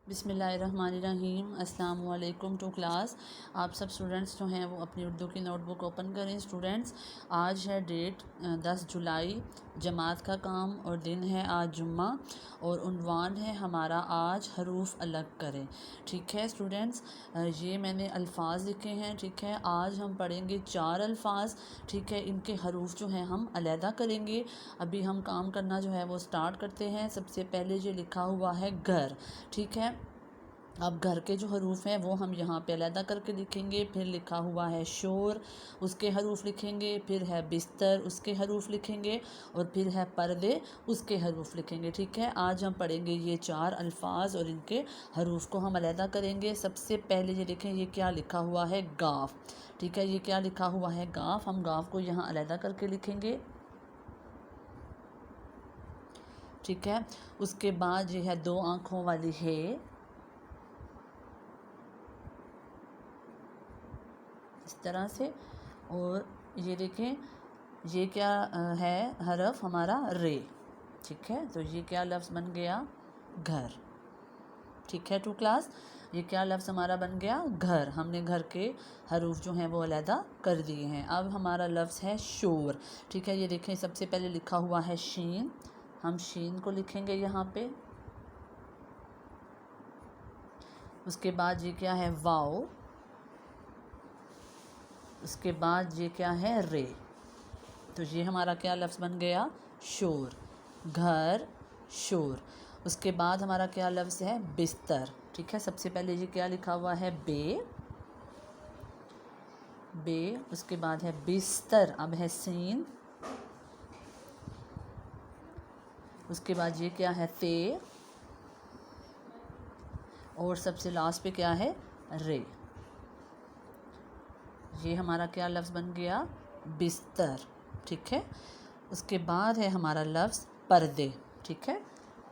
بسم اللہ الرحمن الرحیم۔ السلام علیکم ٹو کلاس۔ آپ سب اسٹوڈنٹس جو ہیں وہ اپنی اردو کی نوٹ بک اوپن کریں۔ اسٹوڈنٹس، آج ہے ڈیٹ 10 جولائی، جماعت کا کام اور دن ہے آج جمعہ، اور عنوان ہے ہمارا آج حروف الگ کریں۔ ٹھیک ہے اسٹوڈنٹس، یہ میں نے الفاظ لکھے ہیں۔ ٹھیک ہے، آج ہم پڑھیں گے 4 الفاظ۔ ٹھیک ہے، ان کے حروف جو ہیں ہم علیحدہ کریں گے۔ ابھی ہم کام کرنا جو ہے وہ سٹارٹ کرتے ہیں۔ سب سے پہلے یہ لکھا ہوا ہے گھر۔ ٹھیک ہے، اب گھر کے جو حروف ہیں وہ ہم یہاں پہ علیحدہ کر کے لکھیں گے۔ پھر لکھا ہوا ہے شور، اس کے حروف لکھیں گے۔ پھر ہے بستر، اس کے حروف لکھیں گے۔ اور پھر ہے پردے، اس کے حروف لکھیں گے۔ ٹھیک ہے، آج ہم پڑھیں گے یہ 4 الفاظ اور ان کے حروف کو ہم علیحدہ کریں گے۔ سب سے پہلے یہ دیکھیں، یہ کیا لکھا ہوا ہے؟ گاف۔ ٹھیک ہے، یہ کیا لکھا ہوا ہے؟ گاف۔ ہم گاف کو یہاں علیحدہ کر کے لکھیں گے۔ ٹھیک ہے، اس کے بعد یہ ہے 2 آنکھوں والی ہے، اس طرح سے۔ اور یہ دیکھیں، یہ کیا ہے حرف ہمارا؟ رے۔ ٹھیک ہے، تو یہ کیا لفظ بن گیا؟ گھر۔ ٹھیک ہے ٹو کلاس، یہ کیا لفظ ہمارا بن گیا؟ گھر۔ ہم نے گھر کے حروف جو ہیں وہ علیحدہ کر دیے ہیں۔ اب ہمارا لفظ ہے شور۔ ٹھیک ہے، یہ دیکھیں، سب سے پہلے لکھا ہوا ہے شین۔ ہم شین کو لکھیں گے یہاں پہ۔ اس کے بعد یہ کیا ہے؟ واؤ۔ اس کے بعد یہ کیا ہے؟ رے۔ تو یہ ہمارا کیا لفظ بن گیا؟ شور۔ گھر، شور۔ اس کے بعد ہمارا کیا لفظ ہے؟ بستر۔ ٹھیک ہے، سب سے پہلے یہ کیا لکھا ہوا ہے؟ بے۔ بے۔ اس کے بعد ہے بستر، اب ہے سین۔ اس کے بعد یہ کیا ہے؟ تے۔ اور سب سے لاسٹ پہ کیا ہے؟ رے۔ یہ ہمارا کیا لفظ بن گیا؟ بستر۔ ٹھیک ہے، اس کے بعد ہے ہمارا لفظ پردے۔ ٹھیک ہے،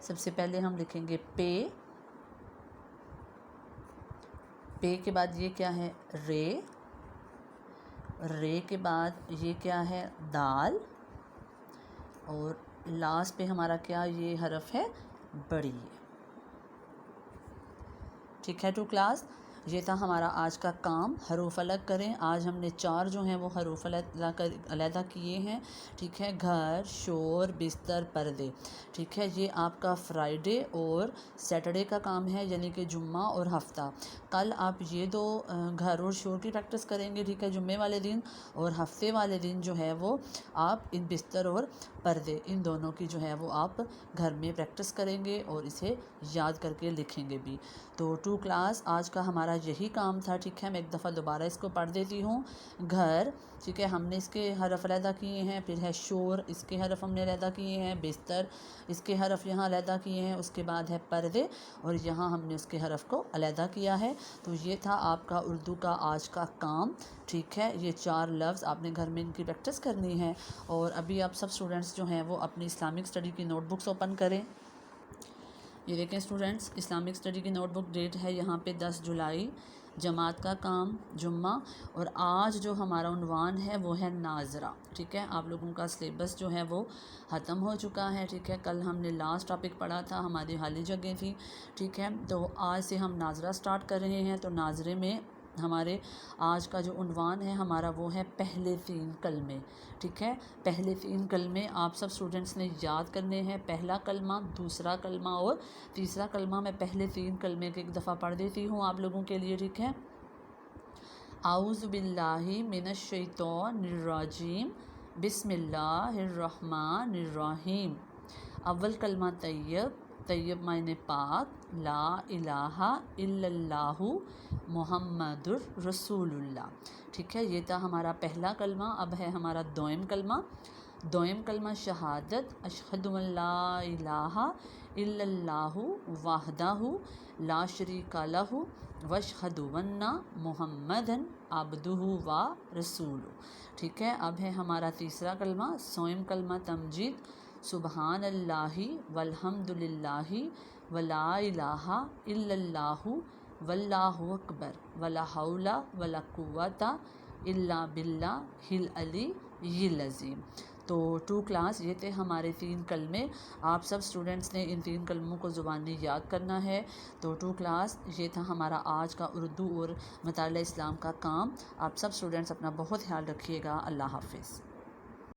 سب سے پہلے ہم لکھیں گے پے۔ پے کے بعد یہ کیا ہے؟ رے۔ رے کے بعد یہ کیا ہے؟ دال۔ اور لاسٹ پہ ہمارا کیا یہ حرف ہے؟ بڑی۔ ٹھیک ہے ٹو کلاس، یہ تھا ہمارا آج کا کام، حروف الگ کریں۔ آج ہم نے 4 جو ہیں وہ حروف علیحدہ کیے ہیں۔ ٹھیک ہے، گھر، شور، بستر، پردے۔ ٹھیک ہے، یہ آپ کا فرائیڈے اور سیٹرڈے کا کام ہے، یعنی کہ جمعہ اور ہفتہ۔ کل آپ یہ 2 گھر اور شور کی پریکٹس کریں گے۔ ٹھیک ہے، جمعے والے دن، اور ہفتے والے دن جو ہے وہ آپ ان بستر اور پردے، ان دونوں کی جو ہے وہ آپ گھر میں پریکٹس کریں گے اور اسے یاد کر کے لکھیں گے بھی۔ تو ٹو کلاس، آج کا ہمارا یہی کام تھا۔ ٹھیک ہے، میں ایک دفعہ دوبارہ اس کو پڑھ دیتی ہوں۔ گھر، ٹھیک ہے، ہم نے اس کے حرف علیحدہ کیے ہیں۔ پھر ہے شور، اس کے حرف ہم نے علیحدہ کیے ہیں۔ بستر، اس کے حرف یہاں علیحدہ کیے ہیں۔ اس کے بعد ہے پردے، اور یہاں ہم نے اس کے حرف کو علیحدہ کیا ہے۔ تو یہ تھا آپ کا اردو کا آج کا کام۔ ٹھیک ہے، یہ 4 لفظ آپ نے گھر میں ان کی پریکٹس کرنی ہے۔ اور ابھی آپ سب اسٹوڈنٹس جو ہیں وہ اپنی اسلامک اسٹڈی کی نوٹ بکس اوپن کریں۔ یہ دیکھیں اسٹوڈنٹس، اسلامک اسٹڈی کی نوٹ بک ڈیٹ ہے یہاں پہ 10 جولائی، جماعت کا کام جمعہ، اور آج جو ہمارا عنوان ہے وہ ہے ناظرہ۔ ٹھیک ہے، آپ لوگوں کا سلیبس جو ہے وہ ختم ہو چکا ہے۔ ٹھیک ہے، کل ہم نے لاسٹ ٹاپک پڑھا تھا، ہماری خالی جگہیں تھی۔ ٹھیک ہے، تو آج سے ہم ناظرہ سٹارٹ کر رہے ہیں۔ تو ناظرے میں ہمارے آج کا جو عنوان ہے ہمارا وہ ہے پہلے 3 کلمے۔ ٹھیک ہے، پہلے 3 کلمے آپ سب اسٹوڈنٹس نے یاد کرنے ہیں۔ پہلا کلمہ، دوسرا کلمہ اور تیسرا کلمہ۔ میں پہلے 3 کلمے کے ایک دفعہ پڑھ دیتی ہوں آپ لوگوں کے لیے۔ ٹھیک ہے، اعوذ باللہ من الشیطان الرجیم، بسم اللہ الرحمن الرحیم۔ اول کلمہ طیب، طیب معنی پاک، لا الہ الا اللہ محمد الرسول اللہ۔ ٹھیک ہے، یہ تھا ہمارا پہلا کلمہ۔ اب ہے ہمارا دوئم کلمہ۔ دوئم کلمہ شہادت، اشہد ان لا الہ الا اللہ وحدہ لا شریک لہ واشہد ان محمدا عبدہ و رسولہ۔ ٹھیک ہے، اب ہے ہمارا تیسرا کلمہ، سوئم کلمہ تمجید، سبحان اللہ والحمد للہ ولا الہ الا اللہ واللہ اکبر ولا حول ولا قوۃ الا باللہ العلی العظیم۔ تو ٹو کلاس یہ تھے ہمارے 3 کلمے. آپ سب اسٹوڈنٹس نے ان 3 کلموں کو زبانی یاد کرنا ہے. تو ٹو کلاس یہ تھا ہمارا آج کا اردو اور مطالعہ اسلام کا کام. آپ سب اسٹوڈنٹس اپنا بہت خیال رکھیے گا. اللہ حافظ.